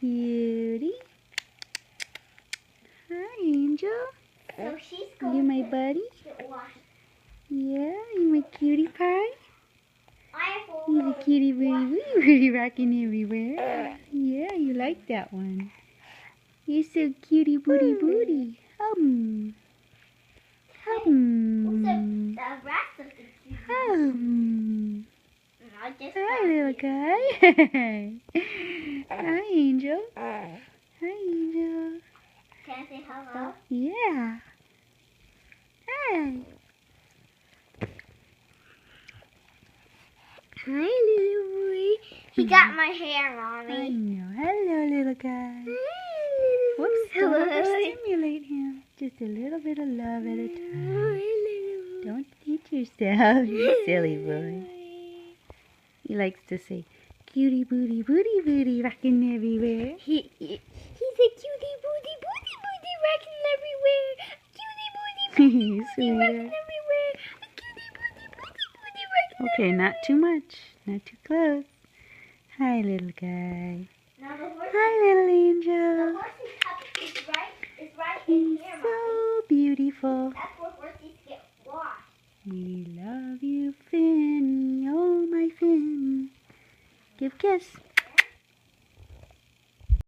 cutie. Hi, Angel. So she's going You my to buddy? get washed. Yeah, you my cutie pie? I have You the cutie booty rocking everywhere. Yeah, you like that one. You're so cutie booty booty. the rest of the cutie. Not just Hi, little guy. Hi, Angel. Hi, Angel. Can I say hello? Yeah. Hi. Hi, little boy. He got my hair, I Mommy. know. Hello, little guy. Whoops, Hello. don't overstimulate him. Just a little bit of love at a time. Don't hit yourself, you silly boy. He likes to say, cutie booty booty booty rocking everywhere. He's a cutie booty booty booty rocking everywhere. Cutie booty booty booty rocking Sweeter. everywhere. Cutie booty booty booty rocking Okay, not too much. Not too close. Hi, little guy. Now the horse. Hi, little The angel. horse's cup is right in He's here, Mommy. so beautiful. That's where horses get washed. We love you, Finny. Oh, my Finny. Give a kiss.